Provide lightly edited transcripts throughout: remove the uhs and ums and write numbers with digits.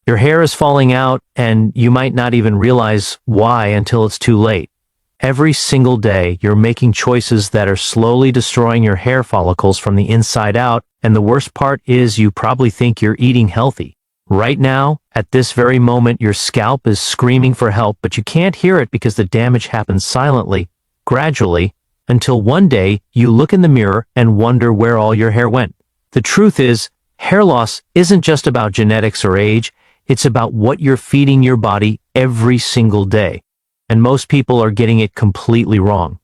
Your hair is falling out, and you might not even realize why until it's too late. Every single day, you're making choices that are slowly destroying your hair follicles from the inside out, and the worst part is you probably think you're eating healthy. Right now, at this very moment, your scalp is screaming for help, but you can't hear it because the damage happens silently, gradually, until one day you look in the mirror and wonder where all your hair went. The truth is, hair loss isn't just about genetics or age, it's about what you're feeding your body every single day. And most people are getting it completely wrong.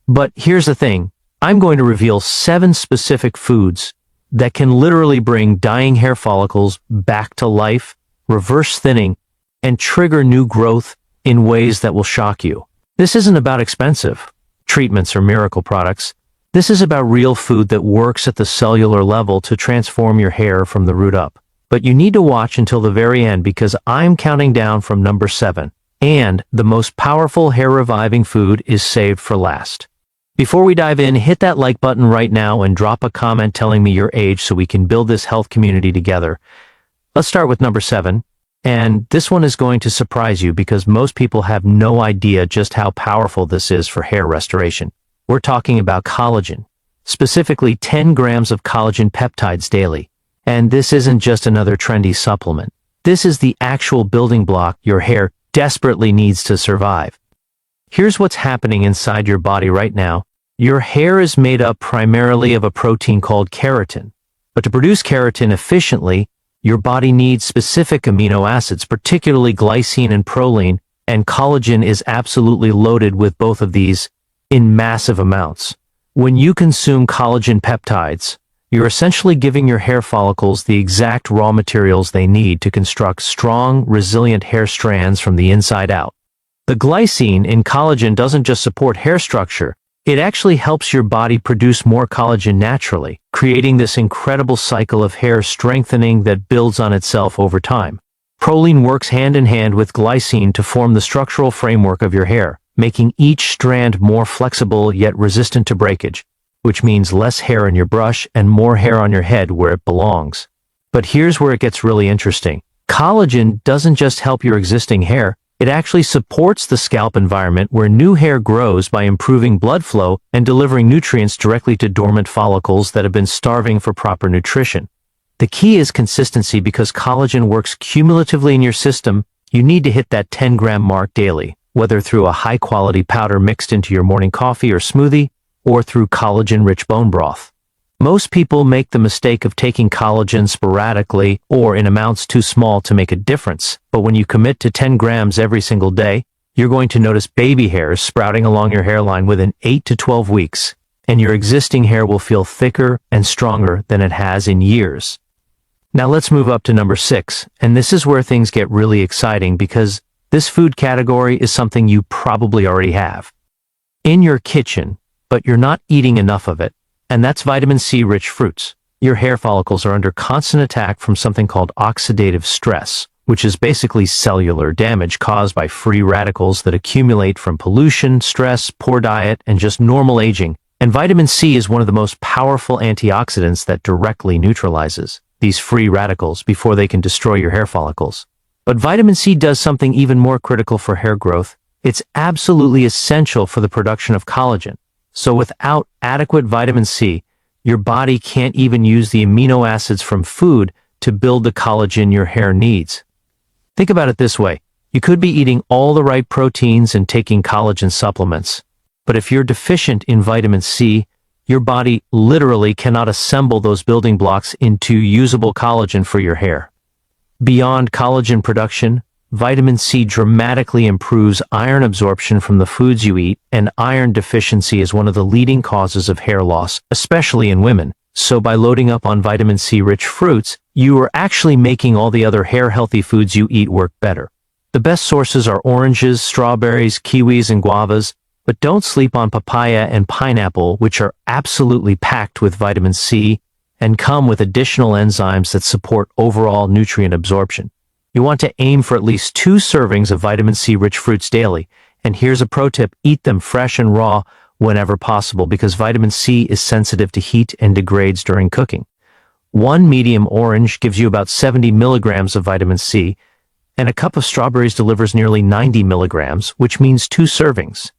But here's the thing, I'm going to reveal 7 specific foods that can literally bring dying hair follicles back to life, reverse thinning, and trigger new growth in ways that will shock you. This isn't about expensive treatments or miracle products. This is about real food that works at the cellular level to transform your hair from the root up. But you need to watch until the very end because I'm counting down from number 7. And the most powerful hair-reviving food is saved for last. Before we dive in, hit that like button right now and drop a comment telling me your age so we can build this health community together. Let's start with number 7. And this one is going to surprise you because most people have no idea just how powerful this is for hair restoration. We're talking about collagen, specifically 10 grams of collagen peptides daily. And this isn't just another trendy supplement. This is the actual building block your hair desperately needs to survive. Here's what's happening inside your body right now. Your hair is made up primarily of a protein called keratin. But to produce keratin efficiently, your body needs specific amino acids, particularly glycine and proline, and collagen is absolutely loaded with both of these in massive amounts. When you consume collagen peptides, you're essentially giving your hair follicles the exact raw materials they need to construct strong, resilient hair strands from the inside out. The glycine in collagen doesn't just support hair structure, it actually helps your body produce more collagen naturally, creating this incredible cycle of hair strengthening that builds on itself over time. Proline works hand in hand with glycine to form the structural framework of your hair, making each strand more flexible yet resistant to breakage, which means less hair in your brush and more hair on your head where it belongs. But here's where it gets really interesting. Collagen doesn't just help your existing hair, it actually supports the scalp environment where new hair grows by improving blood flow and delivering nutrients directly to dormant follicles that have been starving for proper nutrition. The key is consistency because collagen works cumulatively in your system. You need to hit that 10-gram mark daily, whether through a high-quality powder mixed into your morning coffee or smoothie, or through collagen-rich bone broth. Most people make the mistake of taking collagen sporadically or in amounts too small to make a difference, but when you commit to 10 grams every single day, you're going to notice baby hairs sprouting along your hairline within 8 to 12 weeks, and your existing hair will feel thicker and stronger than it has in years. Now let's move up to number 6, and this is where things get really exciting because this food category is something you probably already have in your kitchen, but you're not eating enough of it, and that's vitamin C-rich fruits. Your hair follicles are under constant attack from something called oxidative stress, which is basically cellular damage caused by free radicals that accumulate from pollution, stress, poor diet, and just normal aging. And vitamin C is one of the most powerful antioxidants that directly neutralizes these free radicals before they can destroy your hair follicles. But vitamin C does something even more critical for hair growth. It's absolutely essential for the production of collagen. So without adequate vitamin C, your body can't even use the amino acids from food to build the collagen your hair needs. Think about it this way. You could be eating all the right proteins and taking collagen supplements, but if you're deficient in vitamin C, your body literally cannot assemble those building blocks into usable collagen for your hair. Beyond collagen production, vitamin C dramatically improves iron absorption from the foods you eat, and iron deficiency is one of the leading causes of hair loss, especially in women. So by loading up on vitamin C-rich fruits, you are actually making all the other hair-healthy foods you eat work better. The best sources are oranges, strawberries, kiwis, and guavas, but don't sleep on papaya and pineapple, which are absolutely packed with vitamin C and come with additional enzymes that support overall nutrient absorption. You want to aim for at least 2 servings of vitamin C-rich fruits daily, and here's a pro tip, eat them fresh and raw whenever possible because vitamin C is sensitive to heat and degrades during cooking. One medium orange gives you about 70 milligrams of vitamin C, and a cup of strawberries delivers nearly 90 milligrams, which means 2 servings.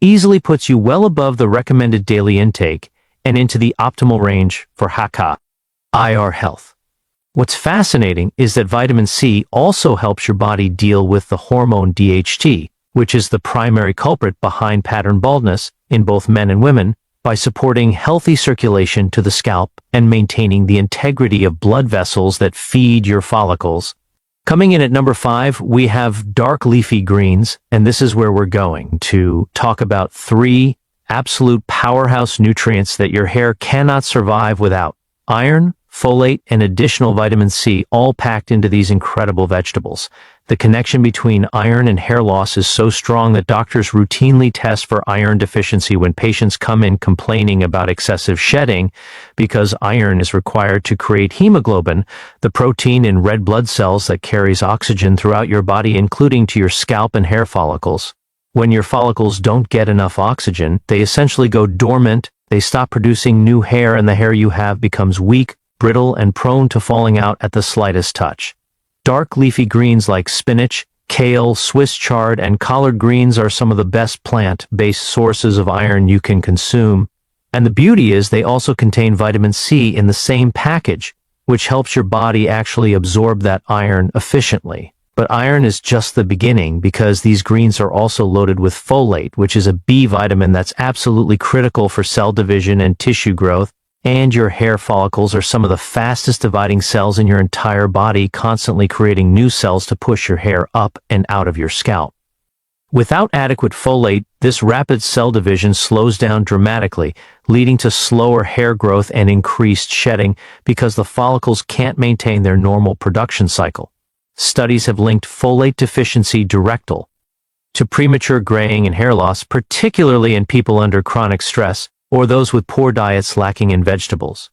Easily puts you well above the recommended daily intake and into the optimal range for IR health. What's fascinating is that vitamin C also helps your body deal with the hormone DHT, which is the primary culprit behind pattern baldness in both men and women, by supporting healthy circulation to the scalp and maintaining the integrity of blood vessels that feed your follicles. Coming in at number 5, we have dark leafy greens, and this is where we're going to talk about 3 absolute powerhouse nutrients that your hair cannot survive without: iron, folate, and additional vitamin C, all packed into these incredible vegetables. The connection between iron and hair loss is so strong that doctors routinely test for iron deficiency when patients come in complaining about excessive shedding, because iron is required to create hemoglobin, the protein in red blood cells that carries oxygen throughout your body, including to your scalp and hair follicles. When your follicles don't get enough oxygen, they essentially go dormant, they stop producing new hair, and the hair you have becomes weak, brittle, and prone to falling out at the slightest touch. Dark leafy greens like spinach, kale, Swiss chard, and collard greens are some of the best plant-based sources of iron you can consume. And the beauty is they also contain vitamin C in the same package, which helps your body actually absorb that iron efficiently. But iron is just the beginning, because these greens are also loaded with folate, which is a B vitamin that's absolutely critical for cell division and tissue growth. And your hair follicles are some of the fastest dividing cells in your entire body, constantly creating new cells to push your hair up and out of your scalp. Without adequate folate, this rapid cell division slows down dramatically, leading to slower hair growth and increased shedding because the follicles can't maintain their normal production cycle. Studies have linked folate deficiency directly to premature graying and hair loss, particularly in people under chronic stress or those with poor diets lacking in vegetables.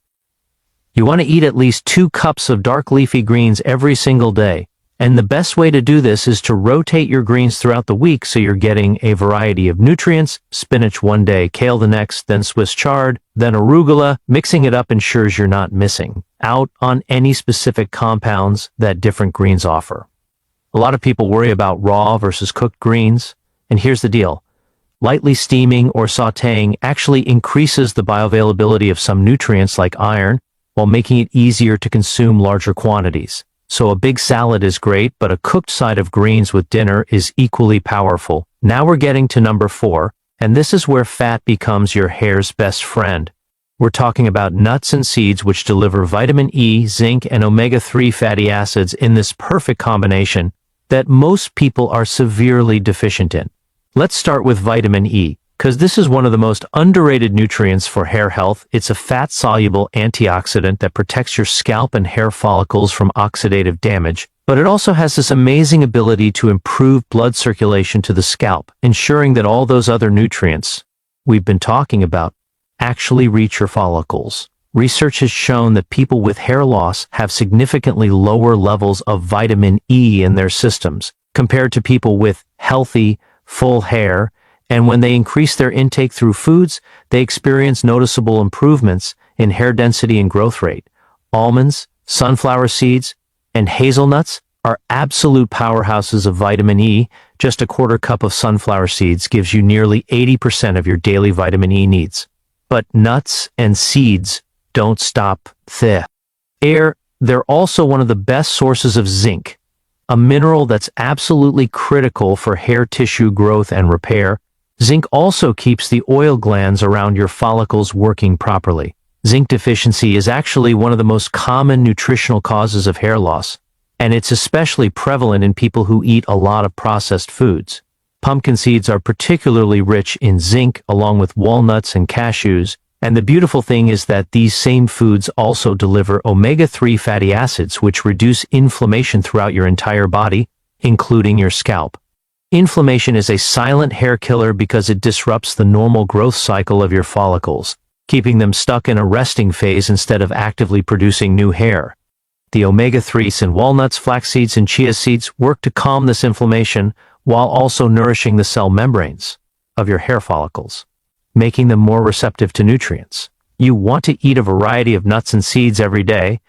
You want to eat at least 2 cups of dark leafy greens every single day, and the best way to do this is to rotate your greens throughout the week so you're getting a variety of nutrients: spinach one day, kale the next, then Swiss chard, then arugula. Mixing it up ensures you're not missing out on any specific compounds that different greens offer. A lot of people worry about raw versus cooked greens, and here's the deal. Lightly steaming or sautéing actually increases the bioavailability of some nutrients like iron, while making it easier to consume larger quantities. So a big salad is great, but a cooked side of greens with dinner is equally powerful. Now we're getting to number 4, and this is where fat becomes your hair's best friend. We're talking about nuts and seeds, which deliver vitamin E, zinc, and omega-3 fatty acids in this perfect combination that most people are severely deficient in. Let's start with vitamin E, because this is one of the most underrated nutrients for hair health. It's a fat-soluble antioxidant that protects your scalp and hair follicles from oxidative damage, but it also has this amazing ability to improve blood circulation to the scalp, ensuring that all those other nutrients we've been talking about actually reach your follicles. Research has shown that people with hair loss have significantly lower levels of vitamin E in their systems compared to people with healthy, full hair, and when they increase their intake through foods, they experience noticeable improvements in hair density and growth rate. Almonds, sunflower seeds, and hazelnuts are absolute powerhouses of vitamin E. Just a quarter cup of sunflower seeds gives you nearly 80% of your daily vitamin E needs. But nuts and seeds don't stop there. They're also one of the best sources of zinc, a mineral that's absolutely critical for hair tissue growth and repair. Zinc also keeps the oil glands around your follicles working properly. Zinc deficiency is actually one of the most common nutritional causes of hair loss, and it's especially prevalent in people who eat a lot of processed foods. Pumpkin seeds are particularly rich in zinc, along with walnuts and cashews, and the beautiful thing is that these same foods also deliver omega-3 fatty acids, which reduce inflammation throughout your entire body, including your scalp. Inflammation is a silent hair killer because it disrupts the normal growth cycle of your follicles, keeping them stuck in a resting phase instead of actively producing new hair. The omega-3s in walnuts, flax seeds, and chia seeds work to calm this inflammation while also nourishing the cell membranes of your hair follicles, making them more receptive to nutrients. You want to eat a variety of nuts and seeds every day,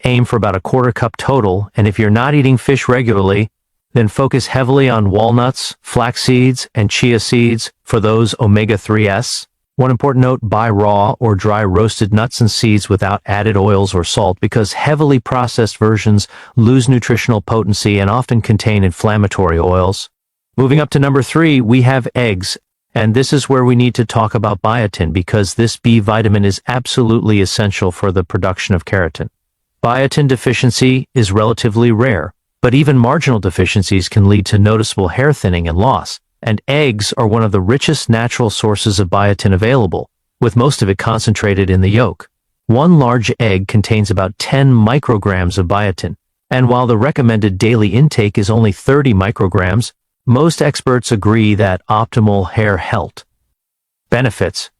aim for about a quarter cup total, and if you're not eating fish regularly, then focus heavily on walnuts, flax seeds, and chia seeds for those omega-3s. One important note, buy raw or dry roasted nuts and seeds without added oils or salt because heavily processed versions lose nutritional potency and often contain inflammatory oils. Moving up to number 3, we have eggs. And this is where we need to talk about biotin because this B vitamin is absolutely essential for the production of keratin. Biotin deficiency is relatively rare, but even marginal deficiencies can lead to noticeable hair thinning and loss. And eggs are one of the richest natural sources of biotin available, with most of it concentrated in the yolk. One large egg contains about 10 micrograms of biotin, and while the recommended daily intake is only 30 micrograms, most experts agree that optimal hair health benefits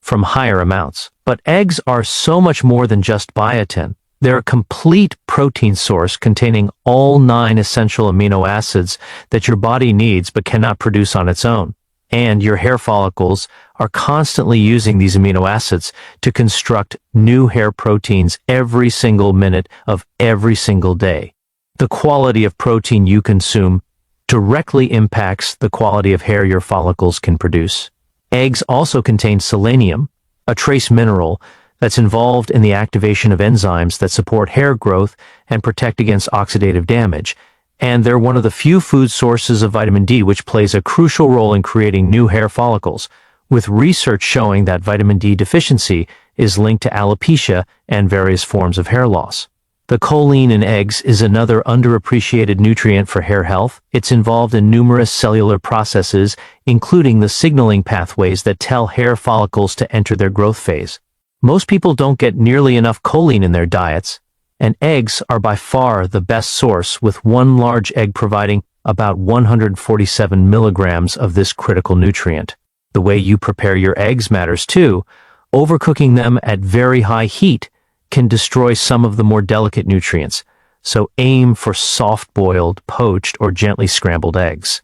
from higher amounts. But eggs are so much more than just biotin. They're a complete protein source containing all 9 essential amino acids that your body needs but cannot produce on its own. And your hair follicles are constantly using these amino acids to construct new hair proteins every single minute of every single day. The quality of protein you consume directly impacts the quality of hair your follicles can produce. Eggs also contain selenium, a trace mineral that's involved in the activation of enzymes that support hair growth and protect against oxidative damage. And they're one of the few food sources of vitamin D which plays a crucial role in creating new hair follicles, with research showing that vitamin D deficiency is linked to alopecia and various forms of hair loss. The choline in eggs is another underappreciated nutrient for hair health. It's involved in numerous cellular processes, including the signaling pathways that tell hair follicles to enter their growth phase. Most people don't get nearly enough choline in their diets, and eggs are by far the best source, with one large egg providing about 147 milligrams of this critical nutrient. The way you prepare your eggs matters too. Overcooking them at very high heat can destroy some of the more delicate nutrients, so aim for soft-boiled, poached, or gently scrambled eggs.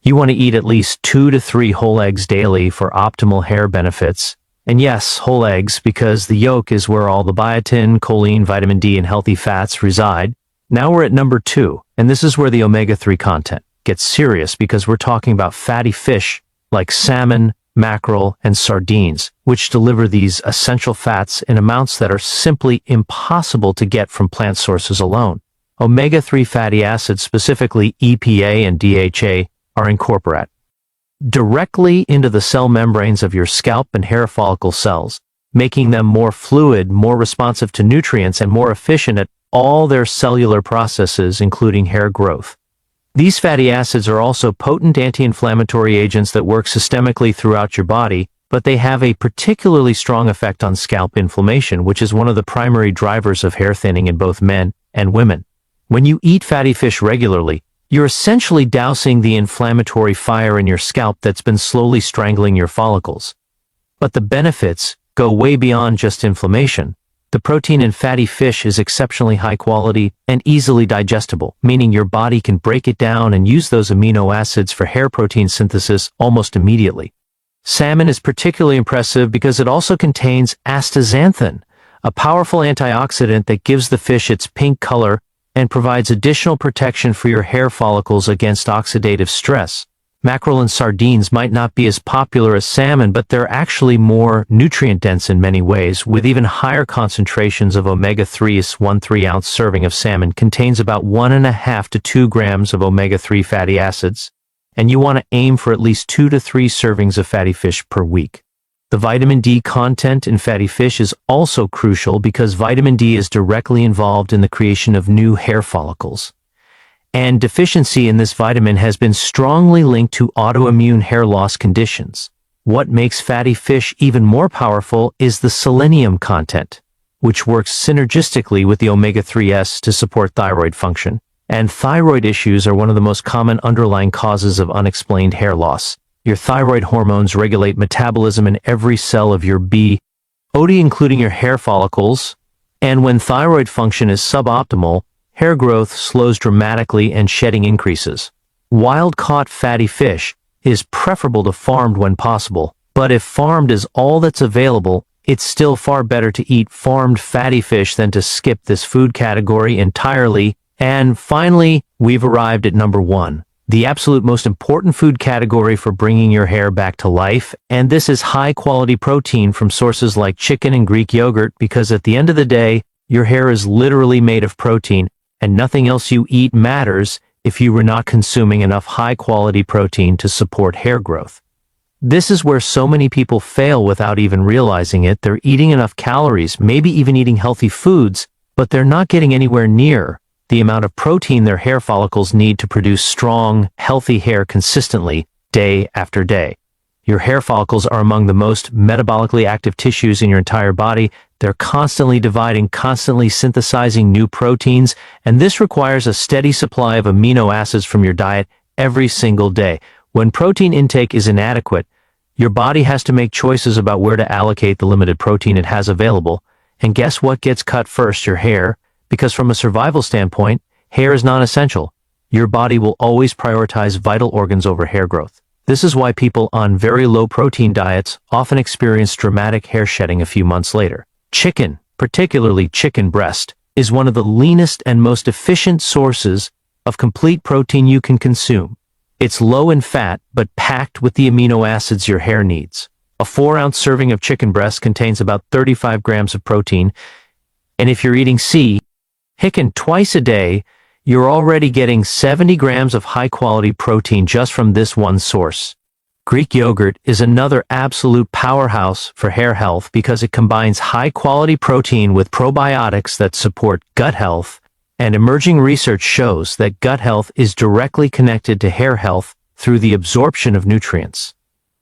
You want to eat at least 2 to 3 whole eggs daily for optimal hair benefits. And yes, whole eggs, because the yolk is where all the biotin, choline, vitamin D, and healthy fats reside. Now we're at number 2, and this is where the omega-3 content gets serious because we're talking about fatty fish like salmon, mackerel, and sardines, which deliver these essential fats in amounts that are simply impossible to get from plant sources alone. Omega-3 fatty acids, specifically EPA and DHA, are incorporated directly into the cell membranes of your scalp and hair follicle cells, making them more fluid, more responsive to nutrients, and more efficient at all their cellular processes, including hair growth. These fatty acids are also potent anti-inflammatory agents that work systemically throughout your body, but they have a particularly strong effect on scalp inflammation, which is one of the primary drivers of hair thinning in both men and women. When you eat fatty fish regularly, you're essentially dousing the inflammatory fire in your scalp that's been slowly strangling your follicles. But the benefits go way beyond just inflammation. The protein in fatty fish is exceptionally high quality and easily digestible, meaning your body can break it down and use those amino acids for hair protein synthesis almost immediately. Salmon is particularly impressive because it also contains astaxanthin, a powerful antioxidant that gives the fish its pink color and provides additional protection for your hair follicles against oxidative stress. Mackerel and sardines might not be as popular as salmon, but they're actually more nutrient-dense in many ways, with even higher concentrations of omega-3s. 1 3-ounce serving of salmon contains about 1.5 to 2 grams of omega-3 fatty acids, and you want to aim for at least 2 to 3 servings of fatty fish per week. The vitamin D content in fatty fish is also crucial because vitamin D is directly involved in the creation of new hair follicles. And deficiency in this vitamin has been strongly linked to autoimmune hair loss conditions. What makes fatty fish even more powerful is the selenium content, which works synergistically with the omega-3s to support thyroid function. And thyroid issues are one of the most common underlying causes of unexplained hair loss. Your thyroid hormones regulate metabolism in every cell of your body, including your hair follicles, and when thyroid function is suboptimal, hair growth slows dramatically and shedding increases. Wild-caught fatty fish is preferable to farmed when possible, but if farmed is all that's available, it's still far better to eat farmed fatty fish than to skip this food category entirely. And finally, we've arrived at number 1, the absolute most important food category for bringing your hair back to life, and this is high-quality protein from sources like chicken and Greek yogurt, because at the end of the day, your hair is literally made of protein, and nothing else you eat matters if you were not consuming enough high-quality protein to support hair growth. This is where so many people fail without even realizing it. They're eating enough calories, maybe even eating healthy foods, but they're not getting anywhere near the amount of protein their hair follicles need to produce strong, healthy hair consistently, day after day. Your hair follicles are among the most metabolically active tissues in your entire body. They're constantly dividing, constantly synthesizing new proteins, and this requires a steady supply of amino acids from your diet every single day. When protein intake is inadequate, your body has to make choices about where to allocate the limited protein it has available. And guess what gets cut first? Your hair. Because from a survival standpoint, hair is non-essential. Your body will always prioritize vital organs over hair growth. This is why people on very low protein diets often experience dramatic hair shedding a few months later. Chicken, particularly chicken breast, is one of the leanest and most efficient sources of complete protein you can consume. It's low in fat, but packed with the amino acids your hair needs. A 4-ounce serving of chicken breast contains about 35 grams of protein, and if you're eating chicken twice a day, you're already getting 70 grams of high-quality protein just from this one source. Greek yogurt is another absolute powerhouse for hair health because it combines high-quality protein with probiotics that support gut health, and emerging research shows that gut health is directly connected to hair health through the absorption of nutrients.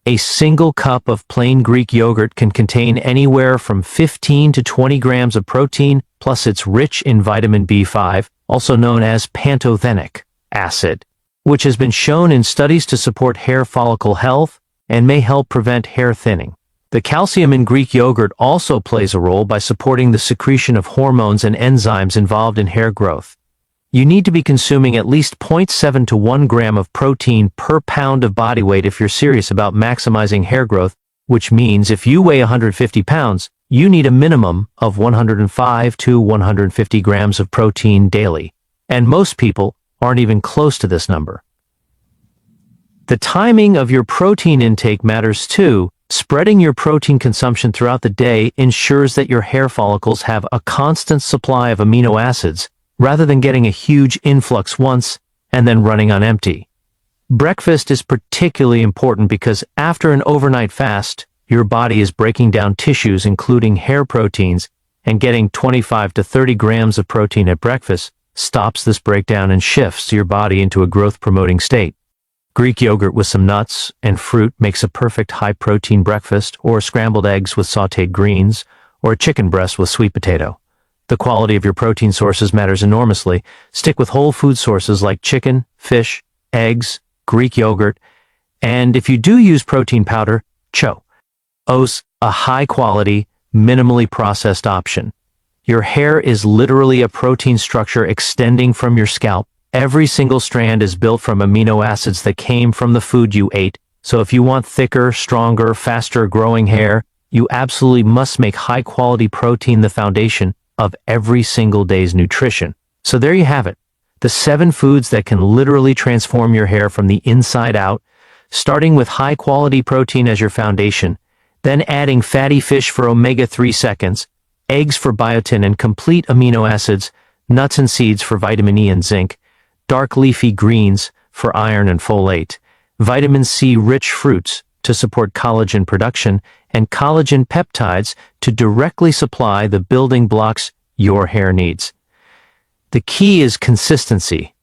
A single cup of plain Greek yogurt can contain anywhere from 15 to 20 grams of protein, plus it's rich in vitamin B5, also known as pantothenic acid, which has been shown in studies to support hair follicle health and may help prevent hair thinning. The calcium in Greek yogurt also plays a role by supporting the secretion of hormones and enzymes involved in hair growth. You need to be consuming at least 0.7 to 1 gram of protein per pound of body weight if you're serious about maximizing hair growth, which means if you weigh 150 pounds, you need a minimum of 105 to 150 grams of protein daily, and most people aren't even close to this number. The timing of your protein intake matters too. Spreading your protein consumption throughout the day ensures that your hair follicles have a constant supply of amino acids, rather than getting a huge influx once and then running on empty. Breakfast is particularly important because after an overnight fast, your body is breaking down tissues including hair proteins, and getting 25 to 30 grams of protein at breakfast stops this breakdown and shifts your body into a growth-promoting state. Greek yogurt with some nuts and fruit makes a perfect high-protein breakfast, or scrambled eggs with sautéed greens, or chicken breast with sweet potato. The quality of your protein sources matters enormously. Stick with whole food sources like chicken, fish, eggs, Greek yogurt, and if you do use protein powder, chose a high-quality, minimally processed option. Your hair is literally a protein structure extending from your scalp. Every single strand is built from amino acids that came from the food you ate, so if you want thicker, stronger, faster growing hair, you absolutely must make high-quality protein the foundation of every single day's nutrition. So there you have it, the 7 foods that can literally transform your hair from the inside out, starting with high-quality protein as your foundation, then adding fatty fish for omega-3 seconds, eggs for biotin and complete amino acids, nuts and seeds for vitamin E and zinc, dark leafy greens for iron and folate, vitamin C-rich fruits to support collagen production, and collagen peptides to directly supply the building blocks your hair needs. The key is consistency.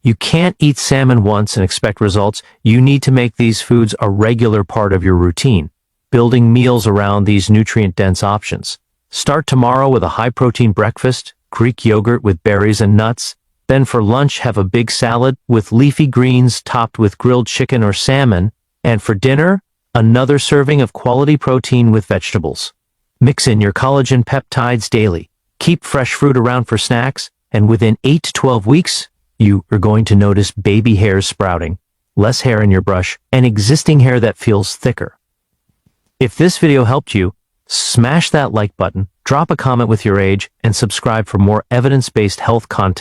You can't eat salmon once and expect results. You need to make these foods a regular part of your routine, building meals around these nutrient-dense options. Start tomorrow with a high-protein breakfast, Greek yogurt with berries and nuts. Then for lunch, have a big salad with leafy greens topped with grilled chicken or salmon. And for dinner, another serving of quality protein with vegetables. Mix in your collagen peptides daily. Keep fresh fruit around for snacks, and within 8 to 12 weeks, you are going to notice baby hairs sprouting, less hair in your brush, and existing hair that feels thicker. If this video helped you, Smash that like button, drop a comment with your age, and subscribe for more evidence-based health content.